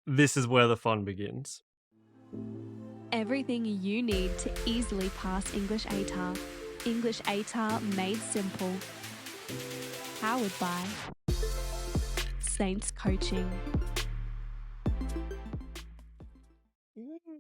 This is where the fun begins. Everything you need to easily pass English ATAR. English ATAR made simple. Powered by Saints Coaching.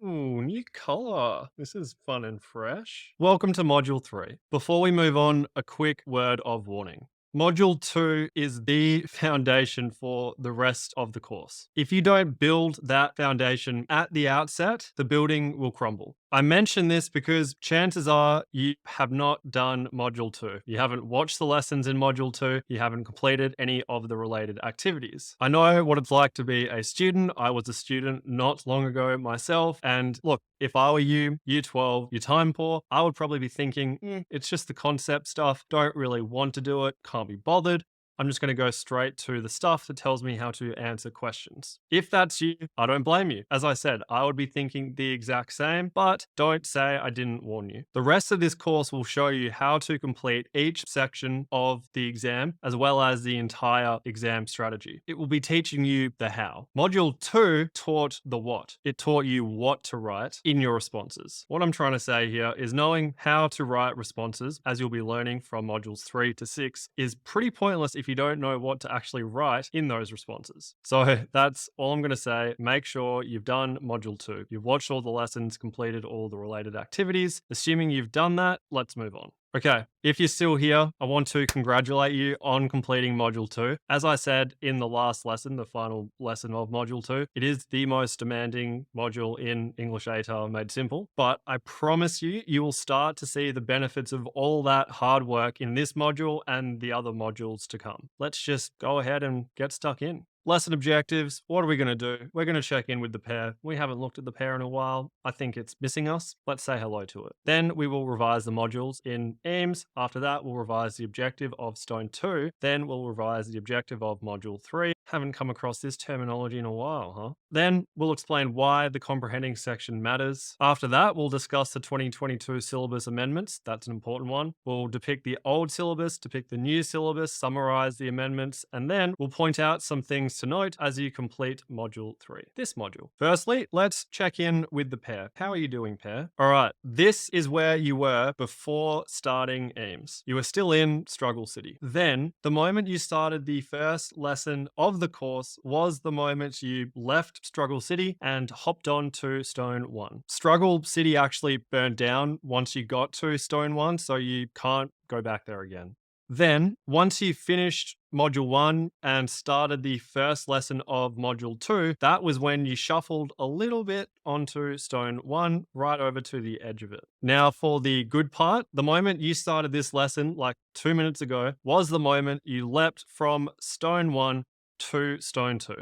Ooh, new color. This is fun and fresh. Welcome to Module 3. Before we move on, a quick word of warning. Module 2 is the foundation for the rest of the course. If you don't build that foundation at the outset, the building will crumble. I mention this because chances are you have not done Module 2. You haven't watched the lessons in Module 2. You haven't completed any of the related activities. I know what it's like to be a student. I was a student not long ago myself. And look, if I were you, year 12, you're time poor, I would probably be thinking, it's just the concept stuff. Don't really want to do it. Can't be bothered. I'm just going to go straight to the stuff that tells me how to answer questions. If that's you, I don't blame you. As I said, I would be thinking the exact same, but don't say I didn't warn you. The rest of this course will show you how to complete each section of the exam, as well as the entire exam strategy. It will be teaching you the how. Module 2 taught the what. It taught you what to write in your responses. What I'm trying to say here is knowing how to write responses, as you'll be learning from modules 3 to 6, is pretty pointless if you don't know what to actually write in those responses. So that's all I'm going to say. Make sure you've done module 2. You've watched all the lessons, completed all the related activities. Assuming you've done that, let's move on. Okay, if you're still here, I want to congratulate you on completing Module 2. As I said in the last lesson, the final lesson of Module 2, it is the most demanding module in English ATAR made simple, but I promise you, you will start to see the benefits of all that hard work in this module and the other modules to come. Let's just go ahead and get stuck in. Lesson objectives. What are we going to do? We're going to check in with the pair. We haven't looked at the pair in a while. I think it's missing us. Let's say hello to it. Then we will revise the modules in EAMS. After that, we'll revise the objective of Stone 2. Then we'll revise the objective of Module 3. Haven't come across this terminology in a while, huh? Then we'll explain why the comprehending section matters. After that, we'll discuss the 2022 syllabus amendments. That's an important one. We'll depict the old syllabus, depict the new syllabus, summarize the amendments, and then we'll point out some things to note as you complete Module 3, this module. Firstly, let's check in with the pair. How are you doing, pair? All right, this is where you were before starting EAMS. You were still in Struggle City. Then, the moment you started the first lesson of the course was the moment you left Struggle City and hopped on to Stone 1. Struggle City actually burned down once you got to Stone 1, so you can't go back there again. Then, once you finished Module 1 and started the first lesson of Module 2, that was when you shuffled a little bit onto Stone 1, right over to the edge of it. Now, for the good part, the moment you started this lesson, like 2 minutes ago, was the moment you leapt from Stone 1 to Stone 2.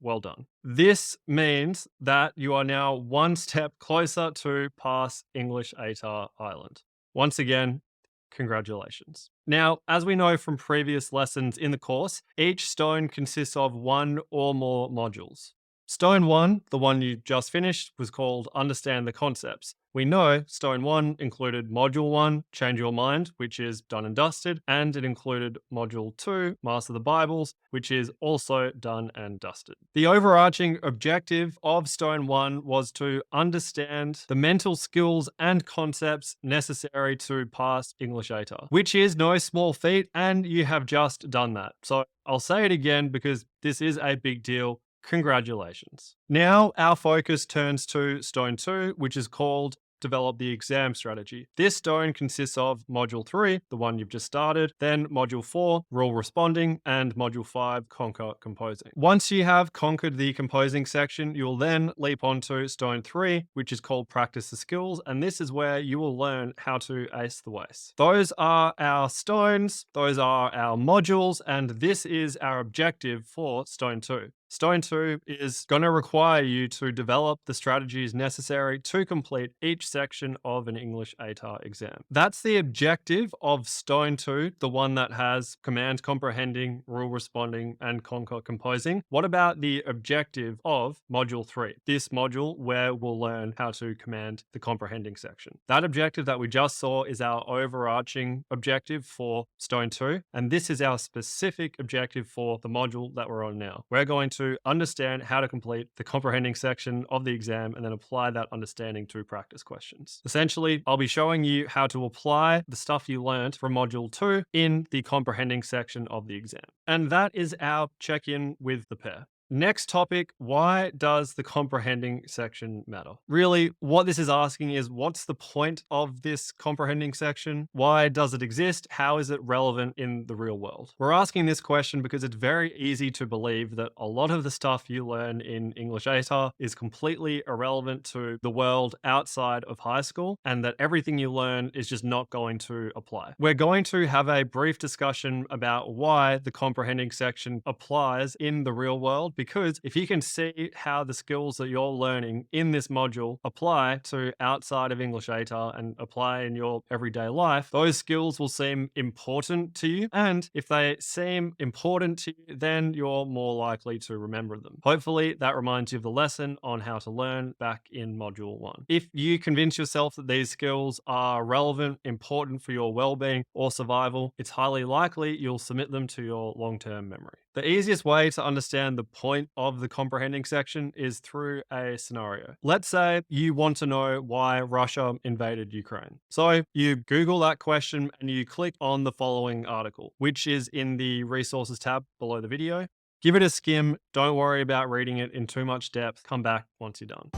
Well done. This means that you are now one step closer to pass English ATAR Island. Once again, congratulations. Now, as we know from previous lessons in the course, each stone consists of one or more modules. Stone 1, the one you just finished, was called Understand the Concepts. We know Stone 1 included Module 1, Change Your Mind, which is done and dusted, and it included Module 2, Master the Bibles, which is also done and dusted. The overarching objective of Stone 1 was to understand the mental skills and concepts necessary to pass English ATAR, which is no small feat, and you have just done that. So I'll say it again because this is a big deal. Congratulations. Now our focus turns to Stone 2, which is called Develop the Exam Strategy. This stone consists of Module 3, the one you've just started, then Module 4, Rule Responding, and Module 5, Conquer Composing. Once you have conquered the composing section, you'll then leap onto Stone 3, which is called Practice the Skills, and this is where you will learn how to ace the waste. Those are our stones, those are our modules, and this is our objective for Stone 2. Stone 2 is going to require you to develop the strategies necessary to complete each section of an English ATAR exam. That's the objective of Stone 2, the one that has command comprehending, rule responding, and conquer composing. What about the objective of Module 3? This module where we'll learn how to command the comprehending section. That objective that we just saw is our overarching objective for Stone 2, and this is our specific objective for the module that we're on now. We're going to to understand how to complete the comprehending section of the exam and then apply that understanding to practice questions. Essentially, I'll be showing you how to apply the stuff you learned from Module 2 in the comprehending section of the exam. And that is our check-in with the pair. Next topic, why does the comprehending section matter? Really, what this is asking is, what's the point of this comprehending section? Why does it exist? How is it relevant in the real world? We're asking this question because it's very easy to believe that a lot of the stuff you learn in English ATAR is completely irrelevant to the world outside of high school, and that everything you learn is just not going to apply. We're going to have a brief discussion about why the comprehending section applies in the real world, because if you can see how the skills that you're learning in this module apply to outside of English ATAR and apply in your everyday life, those skills will seem important to you. And if they seem important to you, then you're more likely to remember them. Hopefully that reminds you of the lesson on how to learn back in Module 1. If you convince yourself that these skills are relevant, important for your well-being or survival, it's highly likely you'll submit them to your long-term memory. The easiest way to understand the point of the comprehending section is through a scenario. Let's say you want to know why Russia invaded Ukraine. So you Google that question and you click on the following article, which is in the resources tab below the video. Give it a skim. Don't worry about reading it in too much depth. Come back once you're done.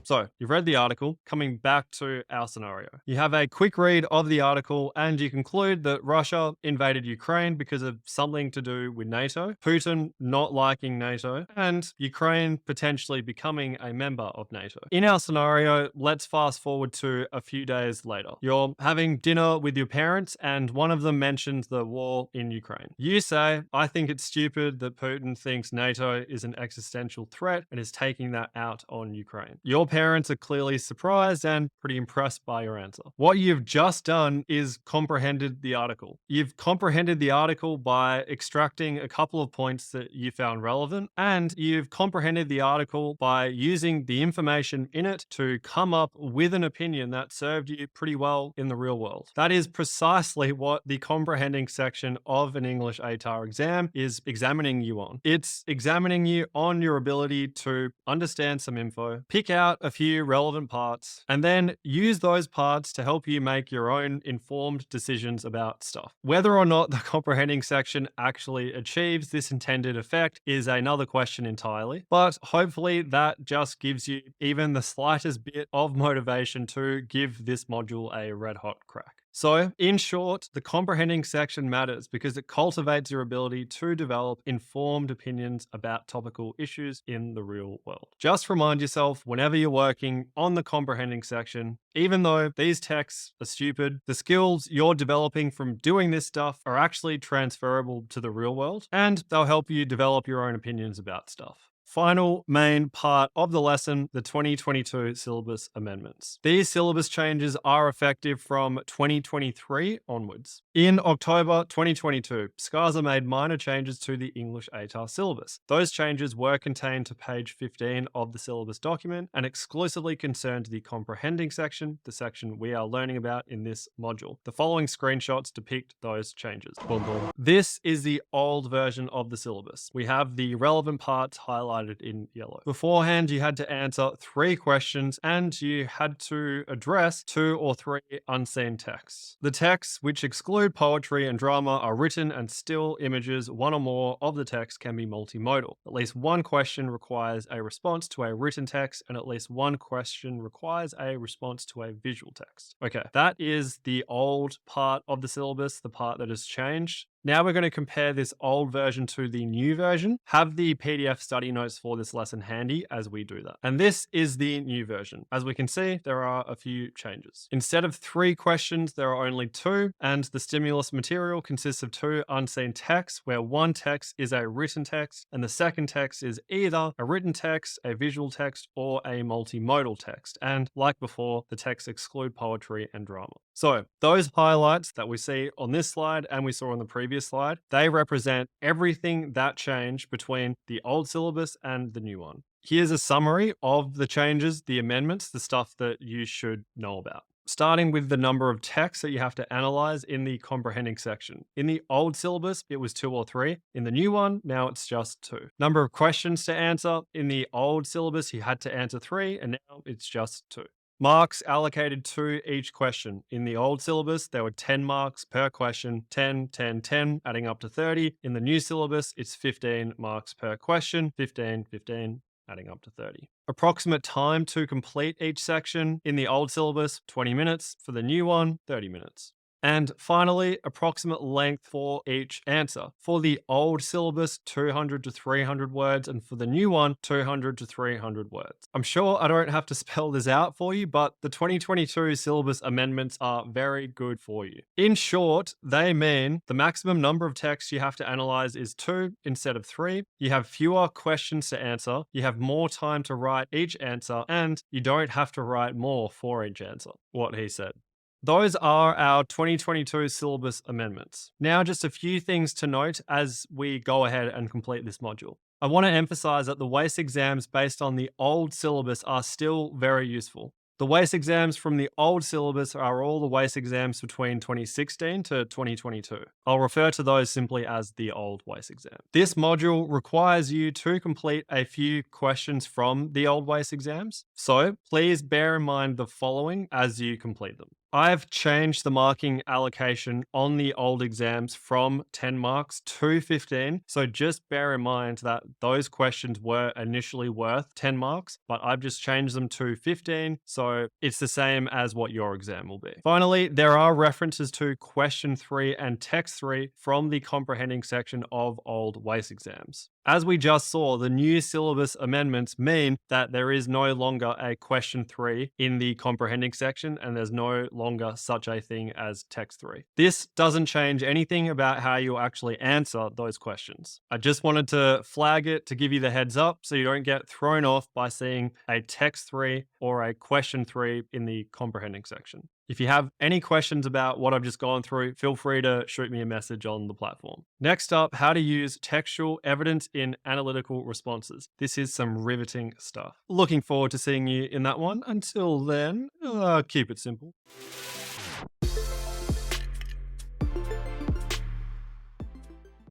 So you've read the article, coming back to our scenario. You have a quick read of the article and you conclude that Russia invaded Ukraine because of something to do with NATO, Putin not liking NATO, and Ukraine potentially becoming a member of NATO. In our scenario, let's fast forward to a few days later. You're having dinner with your parents and one of them mentions the war in Ukraine. You say, I think it's stupid that Putin thinks NATO is an existential threat and is taking that out on Ukraine. Your parents are clearly surprised and pretty impressed by your answer. What you've just done is comprehended the article. You've comprehended the article by extracting a couple of points that you found relevant, and you've comprehended the article by using the information in it to come up with an opinion that served you pretty well in the real world. That is precisely what the comprehending section of an English ATAR exam is examining you on. It's examining you on your ability to understand some info, pick out a few relevant parts, and then use those parts to help you make your own informed decisions about stuff. Whether or not the comprehending section actually achieves this intended effect is another question entirely, but hopefully that just gives you even the slightest bit of motivation to give this module a red hot crack. So, in short, the comprehending section matters because it cultivates your ability to develop informed opinions about topical issues in the real world. Just remind yourself whenever you're working on the comprehending section, even though these texts are stupid, the skills you're developing from doing this stuff are actually transferable to the real world, and they'll help you develop your own opinions about stuff. Final main part of the lesson, the 2022 syllabus amendments. These syllabus changes are effective from 2023 onwards. In October 2022, SCARSA made minor changes to the English ATAR syllabus. Those changes were contained to page 15 of the syllabus document and exclusively concerned the comprehending section, the section we are learning about in this module. The following screenshots depict those changes. Boom, boom. This is the old version of the syllabus. We have the relevant parts highlighted in yellow. Beforehand, you had to answer 3 questions and you had to address 2 or 3 unseen texts. The texts, which exclude poetry and drama, are written and still images. One or more of the text can be multimodal. At least one question requires a response to a written text, and at least one question requires a response to a visual text. Okay, that is the old part of the syllabus, the part that has changed. Now we're going to compare this old version to the new version. Have the PDF study notes for this lesson handy as we do that. And this is the new version. As we can see, there are a few changes. Instead of 3 questions, there are only 2, and the stimulus material consists of 2 unseen texts, where one text is a written text, and the second text is either a written text, a visual text, or a multimodal text. And like before, the texts exclude poetry and drama. So those highlights that we see on this slide and we saw on the previous slide, they represent everything that changed between the old syllabus and the new one. Here's a summary of the changes, the amendments, the stuff that you should know about. starting with the number of texts that you have to analyze in the comprehending section. In the old syllabus, it was 2 or 3. In the new one, now it's just 2. Number of questions to answer. In the old syllabus, you had to answer 3, and now it's just 2. Marks allocated to each question. In the old syllabus, there were 10 marks per question, 10, 10, 10, adding up to 30. In the new syllabus, it's 15 marks per question, 15, 15, adding up to 30. Approximate time to complete each section. In the old syllabus, 20 minutes. For the new one, 30 minutes. And finally, approximate length for each answer. For the old syllabus, 200 to 300 words, and for the new one, 200 to 300 words. I'm sure I don't have to spell this out for you, but the 2022 syllabus amendments are very good for you. In short, they mean the maximum number of texts you have to analyze is 2 instead of 3. You have fewer questions to answer, you have more time to write each answer, and you don't have to write more for each answer. What he said. Those are our 2022 syllabus amendments. Now, just a few things to note as we go ahead and complete this module. I want to emphasize that the WACE exams based on the old syllabus are still very useful. The WACE exams from the old syllabus are all the WACE exams between 2016 to 2022. I'll refer to those simply as the old WACE exam. This module requires you to complete a few questions from the old WACE exams, so please bear in mind the following as you complete them. I've changed the marking allocation on the old exams from 10 marks to 15, so just bear in mind that those questions were initially worth 10 marks, but I've just changed them to 15, so it's the same as what your exam will be. Finally, there are references to question 3 and text 3 from the comprehending section of old WACE exams. As we just saw, the new syllabus amendments mean that there is no longer a question 3 in the comprehending section, and there's no longer such a thing as text 3. This doesn't change anything about how you actually answer those questions. I just wanted to flag it to give you the heads up so you don't get thrown off by seeing a text 3 or a question 3 in the comprehending section. If you have any questions about what I've just gone through, feel free to shoot me a message on the platform. Next up, how to use textual evidence in analytical responses. This is some riveting stuff. Looking forward to seeing you in that one. Until then, keep it simple.